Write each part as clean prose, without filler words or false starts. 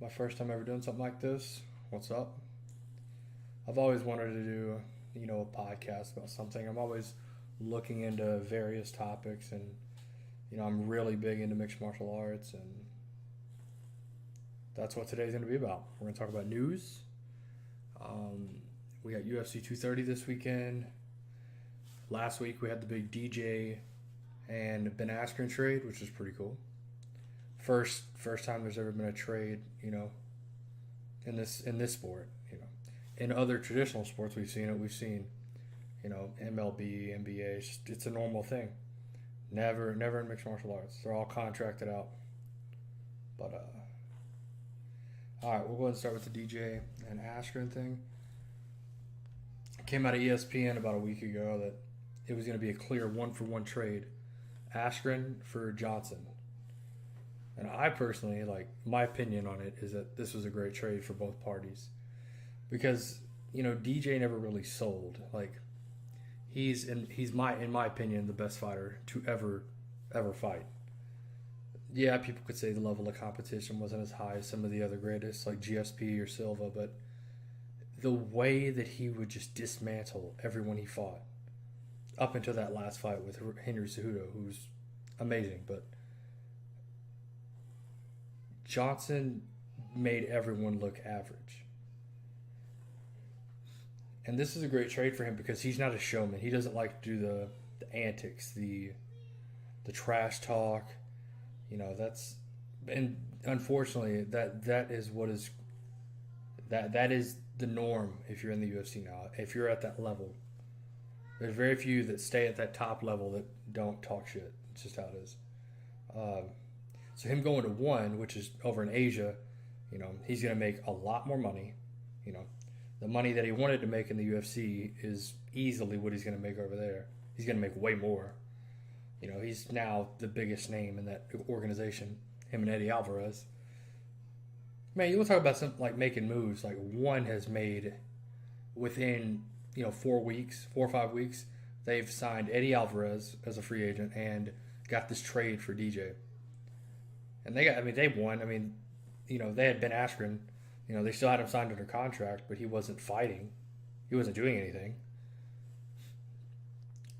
My first time ever doing something like this. What's up? I've always wanted to do, a podcast about something. I'm always looking into various topics, and I'm really big into mixed martial arts, and that's what today's going to be about. We're going to talk about news. Um, we got UFC 230 this weekend. Last week we had the big DJ and Ben Askren trade, which is pretty cool. First time there's ever been a trade, in this sport. In other traditional sports we've seen it. We've seen, MLB, NBA. It's a normal thing. Never in mixed martial arts. They're all contracted out. But all right, we'll go ahead and start with the DJ and Askren thing. It came out of ESPN about a week ago that it was going to be a clear 1-for-1 trade. Askren for Johnson. And I personally, my opinion on it is that this was a great trade for both parties. Because, DJ never really sold. He's my, in my opinion, the best fighter to ever fight. Yeah, people could say the level of competition wasn't as high as some of the other greatest, like GSP or Silva, but the way that he would just dismantle everyone he fought, up until that last fight with Henry Cejudo, who's amazing, but Johnson made everyone look average. And this is a great trade for him because he's not a showman. He doesn't like to do the antics, the trash talk. That's, and unfortunately that is what is that is the norm if you're in the UFC now. If you're at that level, there's very few that stay at that top level that don't talk shit. It's just how it is. So him going to one, which is over in Asia, he's going to make a lot more money. The money that he wanted to make in the UFC is easily what he's going to make over there. He's going to make way more. He's now the biggest name in that organization, him and Eddie Alvarez. Man, you want to talk about something like making moves. Like, one has made within, 4 weeks, 4 or 5 weeks, they've signed Eddie Alvarez as a free agent and got this trade for DJ. And they won. They had Ben Askren. They still had him signed under contract, but he wasn't fighting. He wasn't doing anything.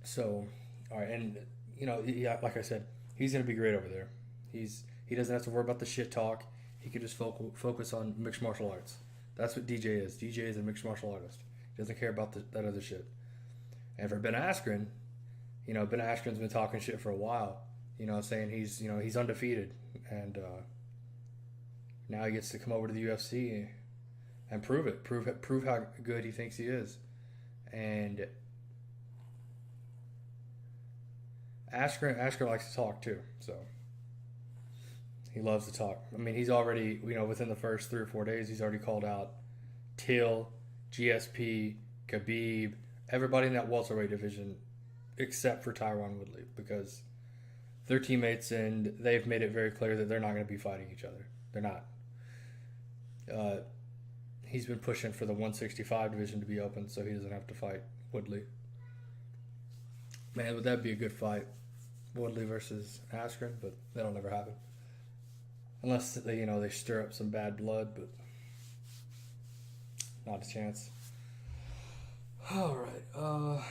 So, all right, and yeah, like I said, he's gonna be great over there. He doesn't have to worry about the shit talk. He can just focus on mixed martial arts. That's what DJ is. DJ is a mixed martial artist. He doesn't care about that other shit. And for Ben Askren, Ben Askren's been talking shit for a while. Saying he's undefeated, and now he gets to come over to the UFC and prove it. Prove how good he thinks he is. And Askren likes to talk too, so he loves to talk. He's already, within the first 3 or 4 days, he's already called out Till, GSP, Khabib, everybody in that welterweight division, except for Tyron Woodley, because they're teammates and they've made it very clear that they're not going to be fighting each other. They're not. He's been pushing for the 165 division to be open so he doesn't have to fight Woodley. Man, would that be a good fight? Woodley versus Askren, but that'll never happen. Unless they stir up some bad blood, but not a chance. All right.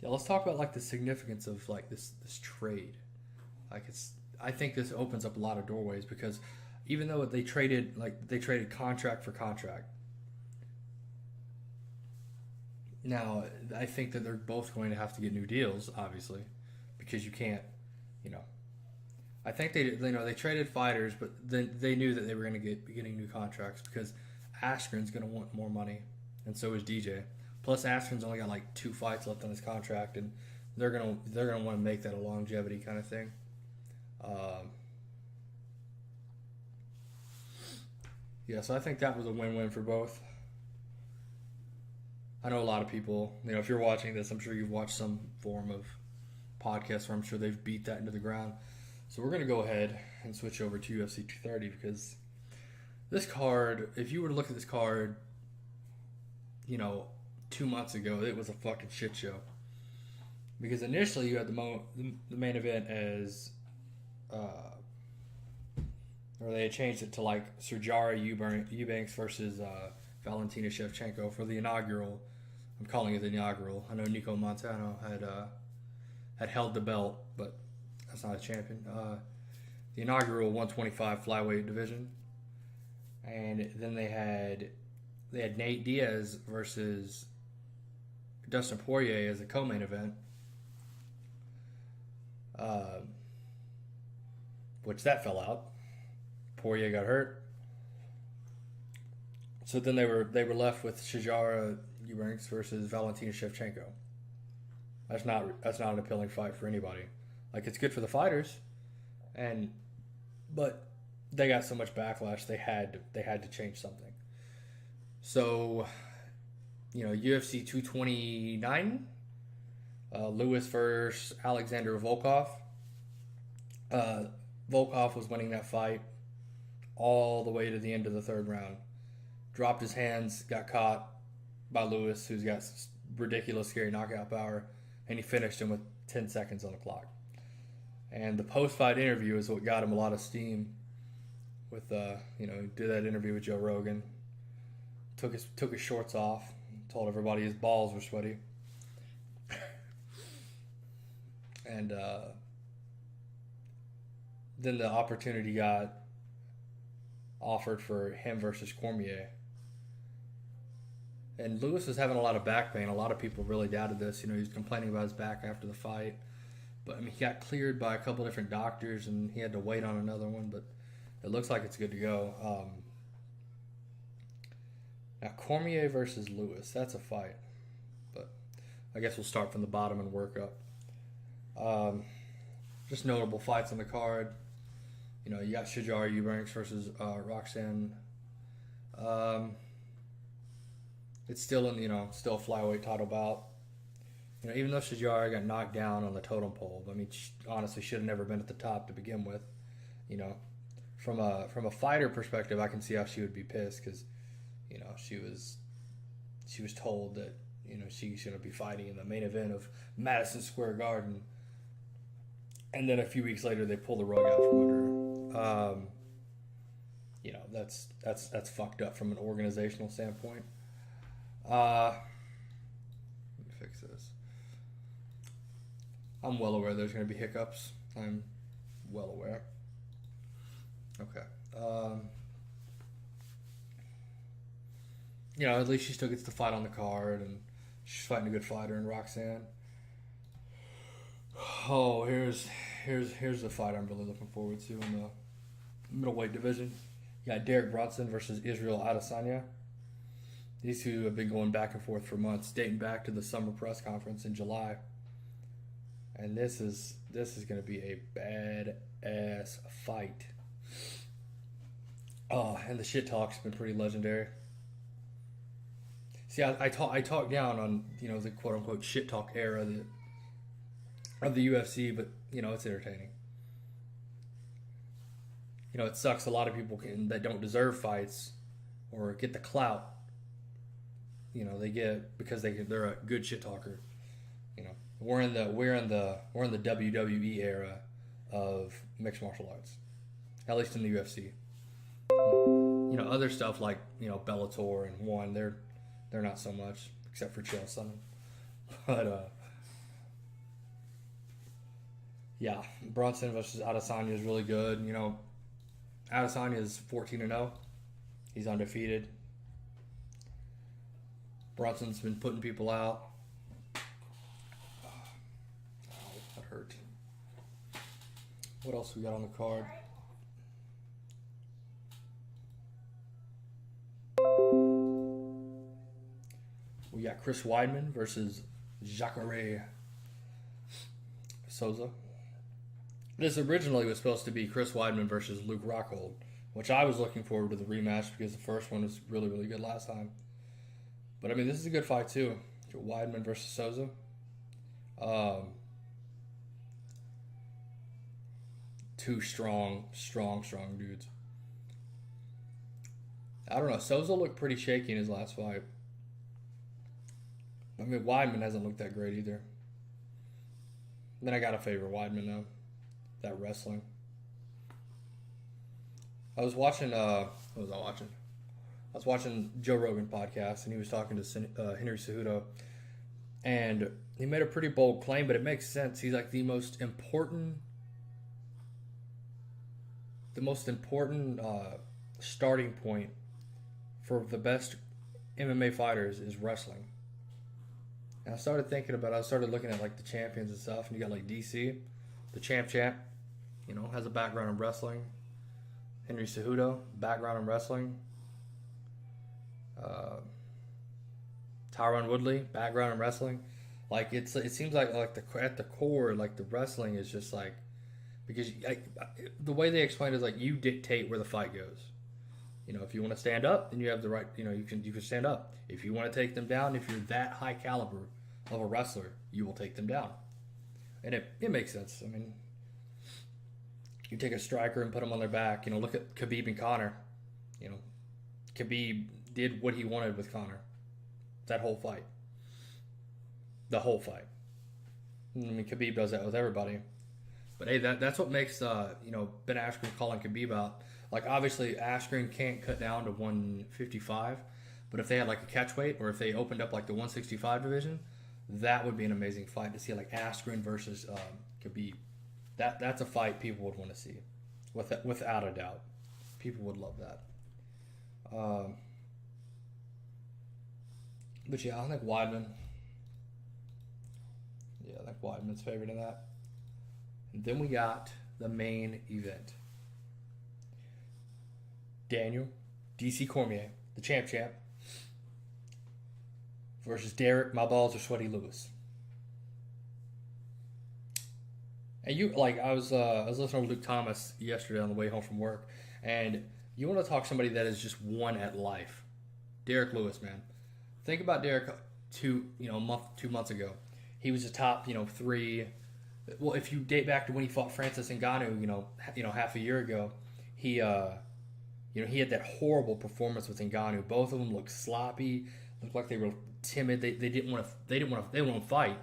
Yeah, let's talk about the significance of this trade. I think this opens up a lot of doorways because even though they traded contract for contract. Now, I think that they're both going to have to get new deals, obviously, because you can't, I think they traded fighters, but then they knew that they were going to be getting new contracts because Askren's going to want more money, and so is DJ. Plus, Askren's only got 2 fights left on his contract, and they're gonna want to make that a longevity kind of thing. Yeah, so I think that was a win-win for both. I know a lot of people, if you're watching this, I'm sure you've watched some form of podcast where I'm sure they've beat that into the ground. So we're going to go ahead and switch over to UFC 230 because this card, if you were to look at this card, 2 months ago, it was a fucking shit show. Because initially you had the main event as, or they had changed it to like Sergara Eubanks versus Valentina Shevchenko for the inaugural. I'm calling it the inaugural. I know Nico Montano had held the belt, but that's not a champion. The inaugural 125 flyweight division, and then they had Nate Diaz versus Dustin Poirier as a co-main event, which that fell out. Poirier got hurt, so then they were left with Shajara Eubanks versus Valentina Shevchenko. That's not an appealing fight for anybody. Like, it's good for the fighters, but they got so much backlash they had to change something. So, UFC 229, Lewis versus Alexander Volkov. Volkov was winning that fight all the way to the end of the third round. Dropped his hands, got caught by Lewis, who's got ridiculous, scary knockout power, and he finished him with 10 seconds on the clock. And the post-fight interview is what got him a lot of steam. With he did that interview with Joe Rogan, took his shorts off, told everybody his balls were sweaty, and then the opportunity got offered for him versus Cormier. And Lewis was having a lot of back pain. A lot of people really doubted this. He was complaining about his back after the fight. But, he got cleared by a couple different doctors, and he had to wait on another one. But it looks like it's good to go. Now, Cormier versus Lewis, that's a fight. But I guess we'll start from the bottom and work up. Just notable fights on the card. You got Shajara Eubanks versus Roxanne. It's still still a flyweight title bout. Even though Shajara got knocked down on the totem pole, she honestly should have never been at the top to begin with. From a fighter perspective, I can see how she would be pissed because, she was told that she shouldn't be fighting in the main event of Madison Square Garden, and then a few weeks later they pull the rug out from under her. That's fucked up from an organizational standpoint. Let me fix this. I'm well aware there's going to be hiccups. I'm well aware. Okay. At least she still gets the fight on the card, and she's fighting a good fighter in Roxanne. Oh, here's the fight I'm really looking forward to in the middleweight division. You got Derek Brunson versus Israel Adesanya. These two have been going back and forth for months, dating back to the summer press conference in July. And this is going to be a bad-ass fight. Oh, and the shit talk's been pretty legendary. See, I talk down on the quote unquote shit talk era of the UFC, but it's entertaining. It sucks. A lot of people that don't deserve fights or get the clout. They get because they're a good shit talker. We're in the WWE era of mixed martial arts, at least in the UFC. Other stuff like Bellator and One, they're not so much, except for Chael Sonnen. But yeah, Brunson versus Adesanya is really good. Adesanya is 14-0. He's undefeated. Brunson's been putting people out. Oh, that hurt. What else we got on the card? We got Chris Weidman versus Jacare Souza. This originally was supposed to be Chris Weidman versus Luke Rockhold, which I was looking forward to the rematch because the first one was really, really good last time. But, this is a good fight, too. Weidman versus Souza. Two strong dudes. I don't know. Souza looked pretty shaky in his last fight. Weidman hasn't looked that great either. Then I got to favor Weidman though. That wrestling. I was watching. What was I watching? I was watching Joe Rogan podcast, and he was talking to Henry Cejudo, and he made a pretty bold claim, but it makes sense. He's like the most important starting point for the best MMA fighters is wrestling. And I started thinking about it. I started looking at like the champions and stuff, and you got like DC, the champ, has a background in wrestling. Henry Cejudo, background in wrestling. Tyron Woodley, background in wrestling. Like it seems like at the core, like the wrestling is just like, because the way they explain it is like you dictate where the fight goes. If you want to stand up, then you have the right. You can stand up. If you want to take them down, if you're that high caliber of a wrestler, you will take them down, and it makes sense. I mean, you take a striker and put them on their back. Look at Khabib and Conor. Khabib did what he wanted with Conor. That whole fight. The whole fight. I mean, Khabib does that with everybody. But hey, that's what makes Ben Askren calling Khabib out. Like obviously Askren can't cut down to 155, but if they had like a catch weight, or if they opened up like the 165 division, that would be an amazing fight to see, like Askren versus Khabib. That's a fight people would want to see, without a doubt. People would love that. But yeah, I think Weidman. Yeah, I think Weidman's favored in that. And then we got the main event. Daniel DC Cormier, the champ, versus Derek My Balls Are Sweaty Lewis. And I was listening to Luke Thomas yesterday on the way home from work, and you want to talk somebody that is just won at life. Derek Lewis, man. Think about Derek 2 months ago. He was a top, 3. Well, if you date back to when he fought Francis Ngannou, half a year ago, he he had that horrible performance with Ngannou. Both of them looked sloppy, looked like they were timid. They didn't want to fight.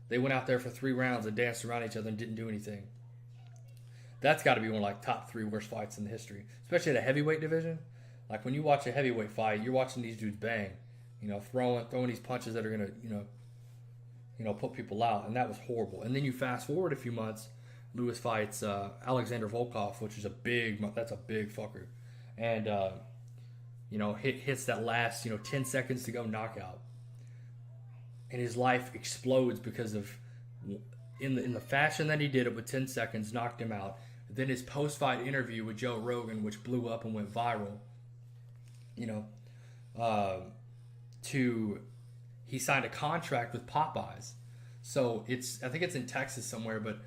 They went out there for 3 rounds and danced around each other and didn't do anything. That's got to be one of like top 3 worst fights in the history, especially at a heavyweight division. Like when you watch a heavyweight fight, you're watching these dudes bang, throwing these punches that are gonna put people out, and that was horrible. And then you fast forward a few months, Lewis fights Alexander Volkov, which is a big fucker, and hits that last 10 seconds to go knockout, and his life explodes because of in the fashion that he did it with 10 seconds, knocked him out. Then his post-fight interview with Joe Rogan, which blew up and went viral, he signed a contract with Popeyes. So I think it's in Texas somewhere, but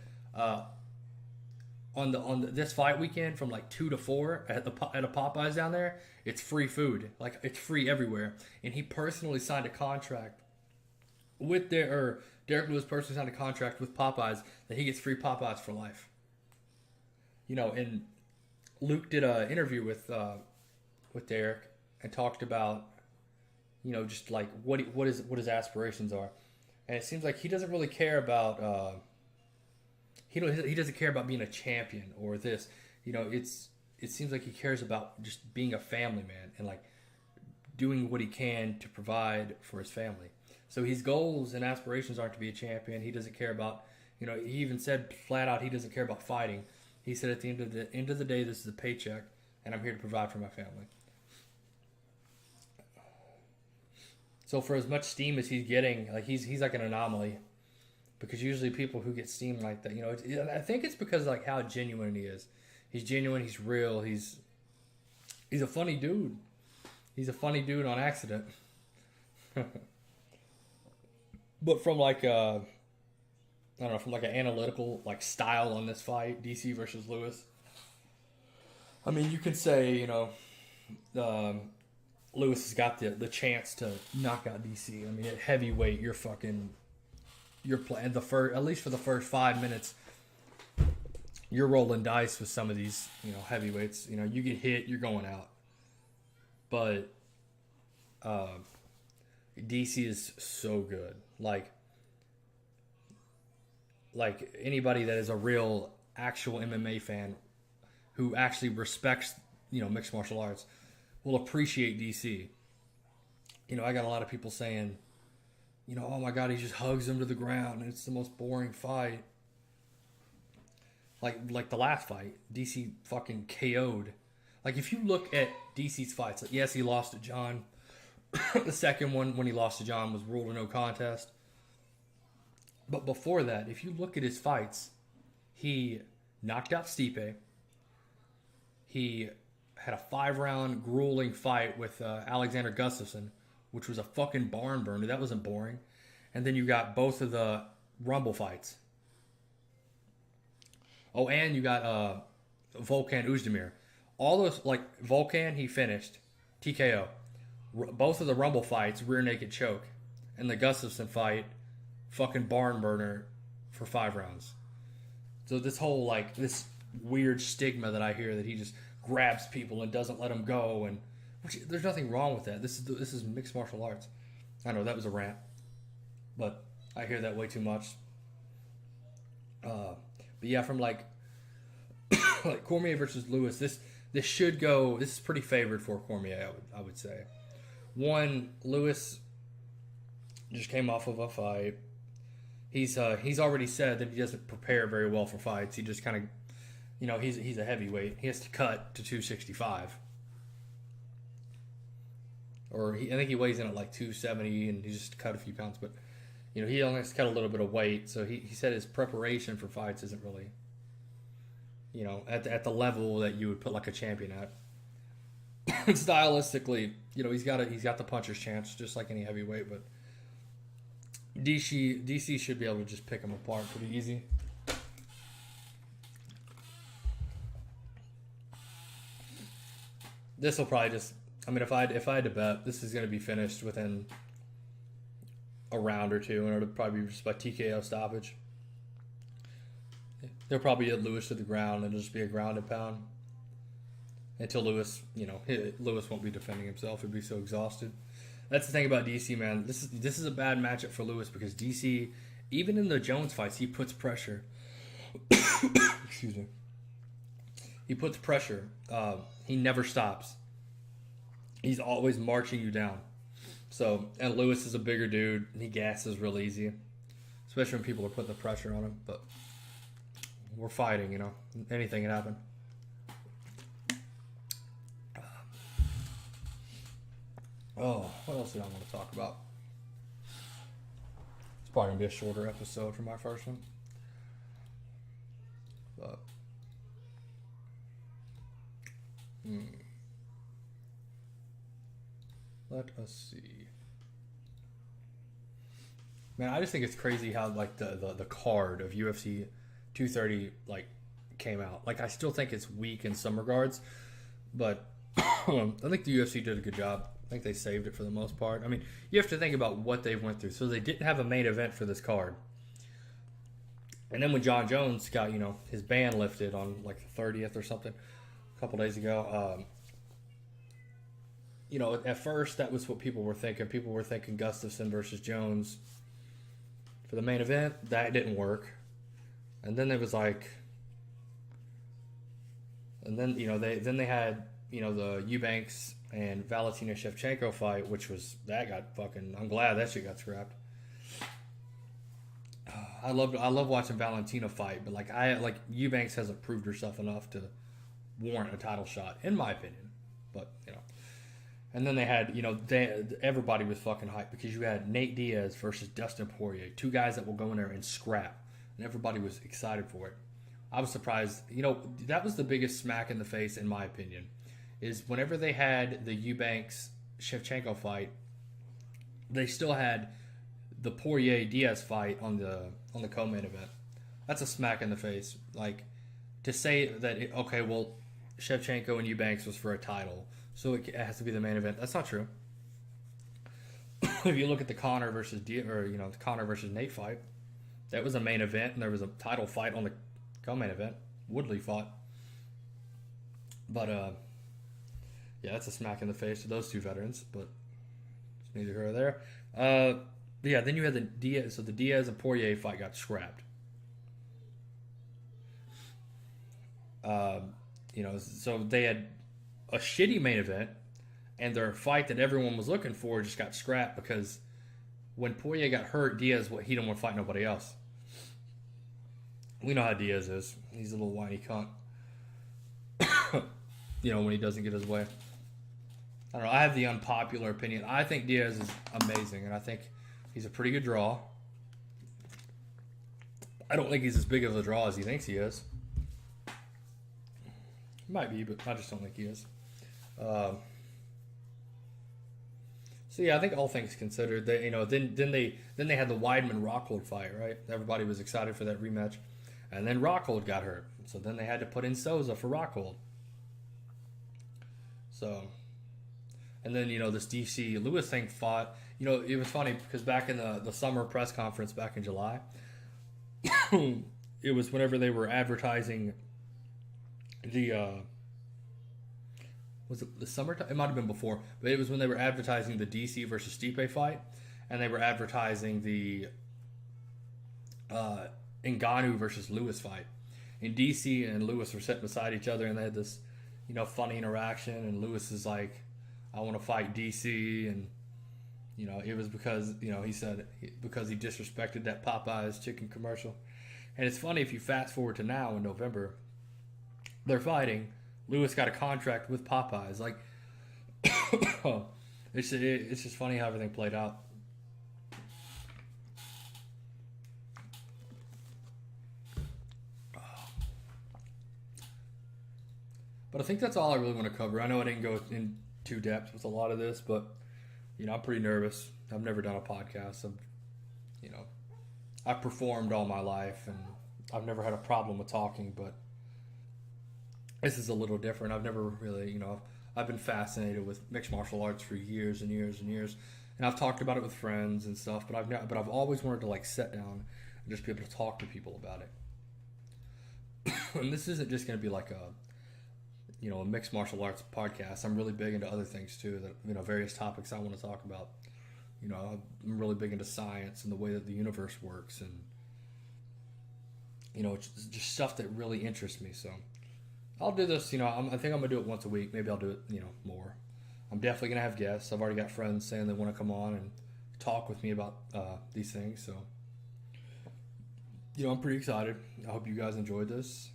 on this fight weekend from like 2 to 4 at a Popeyes down there, it's free food. Like it's free everywhere. And he personally signed a contract with Derek Lewis personally signed a contract with Popeyes that he gets free Popeyes for life. And Luke did an interview with Derek and talked about just like what his aspirations are, and it seems like he doesn't really care about he doesn't care about being a champion or this. It seems like he cares about just being a family man and like doing what he can to provide for his family. So his goals and aspirations aren't to be a champion. He doesn't care about he even said flat out he doesn't care about fighting. He said at the end of the day, this is a paycheck, and I'm here to provide for my family. So for as much steam as he's getting, like he's like an anomaly, because usually people who get steam like that, I think it's because like how genuine he is. He's genuine. He's real. He's a funny dude. He's a funny dude on accident. But from like from like an analytical like style on this fight, DC versus Lewis. I mean, you can say Lewis has got the chance to knock out DC. I mean, at heavyweight, you're playing at least for the first 5 minutes. You're rolling dice with some of these, heavyweights. You get hit, you're going out. But DC is so good. Like, like anybody that is a real actual MMA fan who actually respects, mixed martial arts will appreciate DC. I got a lot of people saying, oh my God, he just hugs him to the ground and it's the most boring fight. Like the last fight, DC fucking KO'd. Like if you look at DC's fights, like, yes, he lost to John. The second one, when he lost to John, was ruled a no contest. But before that, if you look at his fights, he knocked out Stipe. He had a 5-round grueling fight with Alexander Gustafsson, which was a fucking barn burner. That wasn't boring. And then you got both of the Rumble fights. Oh, and you got Volkan Oezdemir. All those, like Volkan, he finished TKO. Both of the Rumble fights, rear naked choke. And the Gustafsson fight, fucking barn burner for 5 rounds. So this whole, like, this weird stigma that I hear that he just grabs people and doesn't let them go, and there's nothing wrong with that. This is mixed martial arts. I know that was a rant, but I hear that way too much. But yeah, from like Cormier versus Lewis, this should go. This is pretty favored for Cormier, I would say. One, Lewis just came off of a fight. He's already said that he doesn't prepare very well for fights. He just kind of, he's a heavyweight. He has to cut to 265. Or I think he weighs in at like 270, and he just cut a few pounds. But, he only has to cut a little bit of weight. So he said his preparation for fights isn't really, at the level that you would put like a champion at. Stylistically, he's got the puncher's chance, just like any heavyweight. But DC should be able to just pick him apart pretty easy. This will probably just. I mean, if I had to bet, this is going to be finished within a round or two, and it'll probably be just by TKO stoppage. They'll probably get Lewis to the ground, and it'll just be a ground and pound until Lewis, Lewis won't be defending himself. He'd be so exhausted. That's the thing about DC, man. This is a bad matchup for Lewis because DC, even in the Jones fights, he puts pressure. Excuse me. He puts pressure. He never stops. He's always marching you down. So, and Lewis is a bigger dude, and he gasses real easy, especially when people are putting the pressure on him. But we're fighting, anything can happen. Oh, what else did I want to talk about? It's probably going to be a shorter episode for my first one. But, let us see. Man, I just think it's crazy how, like, the card of UFC 230, like, came out. Like, I still think it's weak in some regards, but I think the UFC did a good job. I think they saved it for the most part. I mean, you have to think about what they went through. So they didn't have a main event for this card. And then when John Jones got, his ban lifted on like the 30th or something a couple days ago, at first that was what people were thinking. People were thinking Gustafsson versus Jones for the main event. That didn't work. And then it was like, and then, they had, the Eubanks and Valentina Shevchenko fight, I'm glad that shit got scrapped. I love watching Valentina fight, but Eubanks hasn't proved herself enough to warrant a title shot, in my opinion. But, and then they had, everybody was fucking hyped because you had Nate Diaz versus Dustin Poirier, 2 guys that will go in there and scrap, and everybody was excited for it. I was surprised, that was the biggest smack in the face, in my opinion. Is whenever they had the Eubanks-Shevchenko fight, they still had the Poirier-Diaz fight on the co-main event. That's a smack in the face. Like, to say that, Shevchenko and Eubanks was for a title, so it has to be the main event. That's not true. If you look at the Conor versus the Conor versus Nate fight, that was a main event, and there was a title fight on the co-main event. Woodley fought. But, yeah, that's a smack in the face to those 2 veterans, but it's neither here or there. Yeah, then you had the Diaz and Poirier fight got scrapped. So they had a shitty main event, and their fight that everyone was looking for just got scrapped because when Poirier got hurt, Diaz, he didn't want to fight nobody else. We know how Diaz is. He's a little whiny cunt. When he doesn't get his way. I don't know. I have the unpopular opinion. I think Diaz is amazing, and I think he's a pretty good draw. I don't think he's as big of a draw as he thinks he is. He might be, but I just don't think he is. So yeah, I think all things considered, they then they had the Weidman Rockhold fight, right? Everybody was excited for that rematch, and then Rockhold got hurt, so then they had to put in Souza for Rockhold. So, and then this DC Lewis thing fought. It was funny because back in the summer press conference back in July, it was whenever they were advertising was it the summertime? It might have been before, but it was when they were advertising the DC versus Stipe fight, and they were advertising the Ngannou versus Lewis fight. And DC and Lewis were sitting beside each other, and they had this, funny interaction. And Lewis is like, "I want to fight DC," and it was because he said because he disrespected that Popeyes chicken commercial. And it's funny if you fast forward to now in November, they're fighting. Lewis got a contract with Popeyes. Like, it's just funny how everything played out. But I think that's all I really want to cover. I know I didn't go into depth with a lot of this, but I'm pretty nervous. I've never done a podcast. I've performed all my life, and I've never had a problem with talking, but this is a little different. I've never really, I've been fascinated with mixed martial arts for years and years and years, and I've talked about it with friends and stuff. But I've always wanted to sit down and just be able to talk to people about it. And this isn't just going to be like a mixed martial arts podcast. I'm really big into other things too. That various topics I want to talk about. I'm really big into science and the way that the universe works, and it's just stuff that really interests me. So I'll do this, I think I'm going to do it once a week. Maybe I'll do it, more. I'm definitely going to have guests. I've already got friends saying they want to come on and talk with me about these things. So, I'm pretty excited. I hope you guys enjoyed this.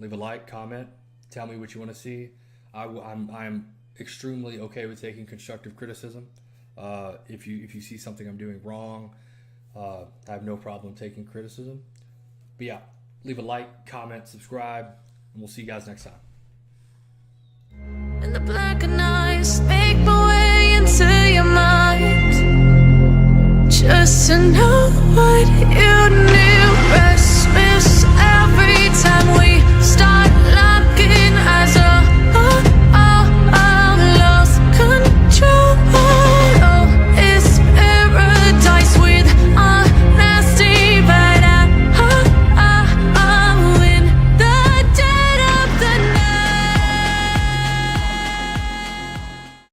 Leave a like, comment, tell me what you want to see. I'm extremely okay with taking constructive criticism. If you see something I'm doing wrong, I have no problem taking criticism. But yeah. Leave a like, comment, subscribe, and we'll see you guys next time. And the black and eyes make my way into your mind, just to know what you knew. Restless